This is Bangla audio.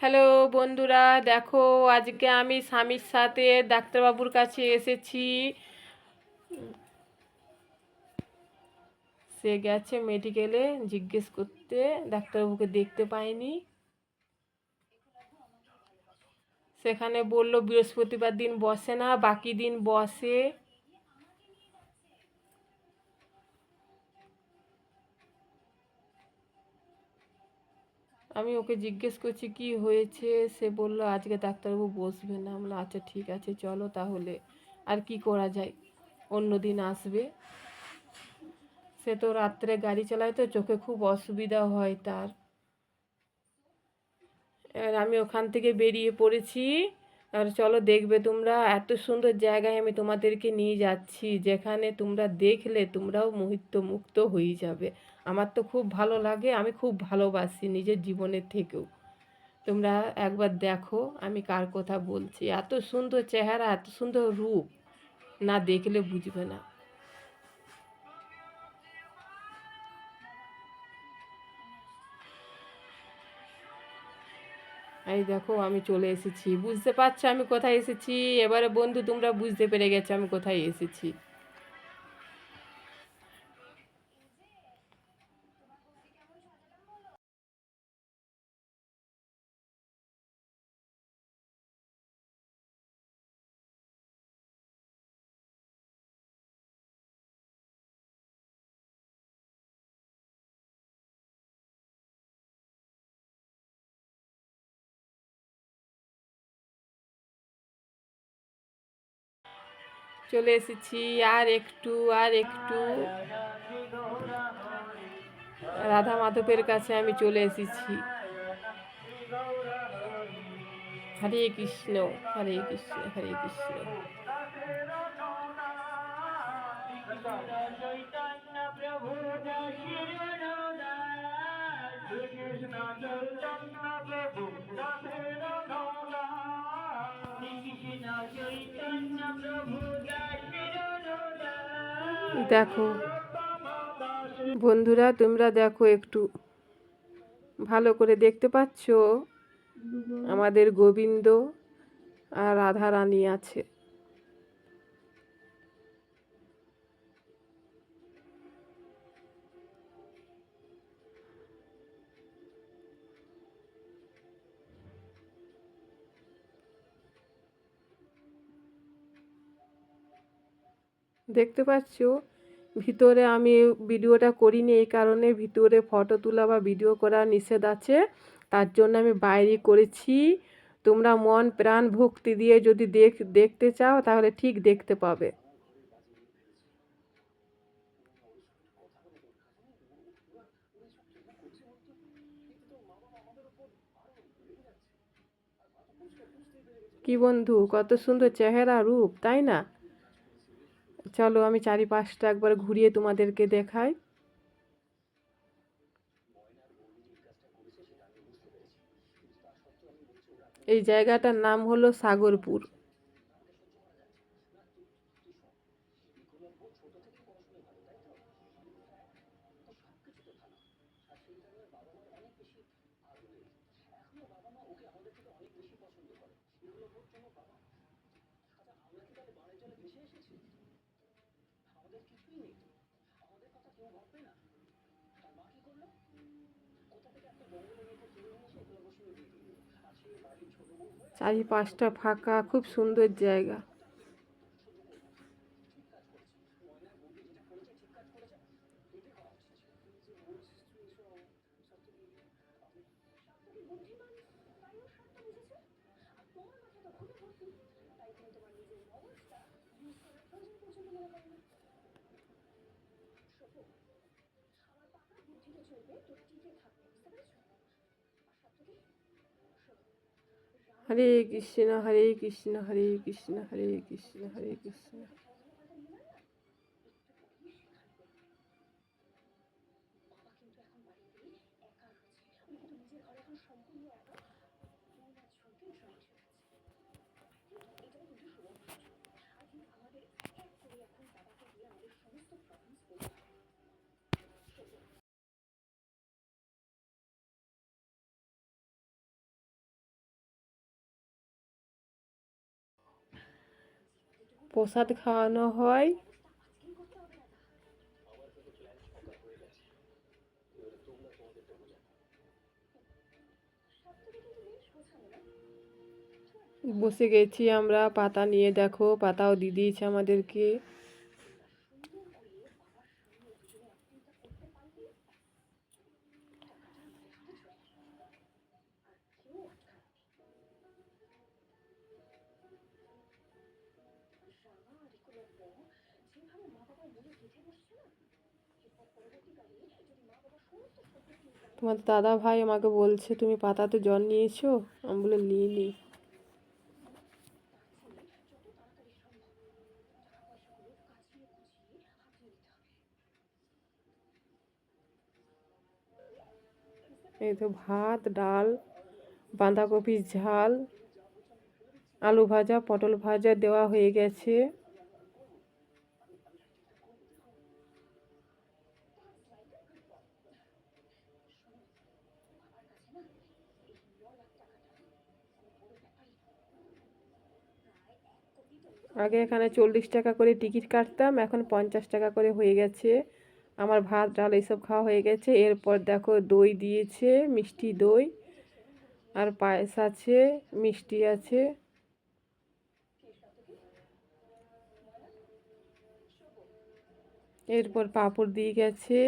হ্যালো বন্ধুরা, দেখো আজকে আমি স্বামীর সাথে ডাক্তারবাবুর কাছে এসেছি। সে গেছে মেডিকেলে জিজ্ঞেস করতে, ডাক্তারবাবুকে দেখতে পাইনি। সেখানে বলল বৃহস্পতিবার দিন বসে না, বাকি দিন বসে। আমি ওকে জিজ্ঞেস করছি কি হয়েছে, সে বলল আজকে ডাক্তারবাবু বসবে না। আমরা আচ্ছা ঠিক আছে চলো তাহলে, আর কি করা যায়, অন্য দিন আসবে। সে তো রাত্রে গাড়ি চালায়, তো চোখে খুব অসুবিধা হয় তার। এবার আমি ওখান থেকে বেরিয়ে পড়েছি। আর চলো দেখবে তোমরা, এত সুন্দর জায়গায় আমি তোমাদেরকে নিয়ে যাচ্ছি, যেখানে তোমরা দেখলে তোমরাও মুগ্ধ হয়ে যাবে। আমার তো খুব ভালো লাগে, আমি খুব ভালোবাসি নিজের জীবনের থেকেও। তোমরা একবার দেখো আমি কার কথা বলছি। এত সুন্দর চেহারা, এত সুন্দর রূপ, না দেখলে বুঝবে না। এই দেখো আমি চলে এসেছি, বুঝতে পারছো আমি কোথায় এসেছি? এবারে বন্ধু তোমরা বুঝতে পেরে গেছো আমি কোথায় এসেছি। চলে এসেছি, আর একটু, আর একটু। রাধা মাধবের কাছে আমি চলে এসেছি। হরে কৃষ্ণ, হরে কৃষ্ণ, হরে কৃষ্ণ। দেখো বন্ধুরা, তোমরা দেখো একটু ভালো করে, দেখতে পাচ্ছ আমাদের গোবিন্দ আর রাধা রানী আছে। দেখতে পাচ্ছ ভিতরে, আমি ভিডিওটা করিনি এই কারণে, ভিতরে ফটো তোলা বা ভিডিও করা নিষেধ আছে, তার জন্য আমি বাইরে করেছি। তোমরা মন প্রাণ ভক্তি দিয়ে যদি দেখতে চাও তাহলে ঠিক দেখতে পাবে। কি বন্ধু, কত সুন্দর চেহারা রূপ, তাই না? চলো আমি চারিপাশটা একবার ঘুরিয়ে তোমাদেরকে দেখাই। এই জায়গাটার নাম হলো সাগরপুর। চারিপাশটা ফাঁকা, খুব সুন্দর জায়গা। হরে কৃষ্ণ, হরে কৃষ্ণ, হরে কৃষ্ণ, হরে কৃষ্ণ, হরে কৃষ্ণ। প্রসাদ খাওয়ানো হয়। বসে গেছি আমরা, পাতা নিয়ে, দেখো পাতাও দিয়ে দিয়েছে আমাদেরকে। তোমার দাদা ভাই আমাকে বলছে তুমি পাতাতে জল নিয়েছো, আমি বলে নিইনি। এই তো ভাত, ডাল, বাঁধাকপির ঝাল, আলু ভাজা, পটল ভাজা দেওয়া হয়ে গেছে। আগে এখানে 40 টাকা করে টিকিট কাটতাম, এখন 50 টাকা করে হয়ে গেছে। আমার ভাত ডাল এইসব খাওয়া হয়ে গেছে। এরপর দেখো দই দিয়েছে, মিষ্টি দই, আর পায়েস আছে, মিষ্টি আছে। এরপর পাঁপড় দিয়ে গেছে।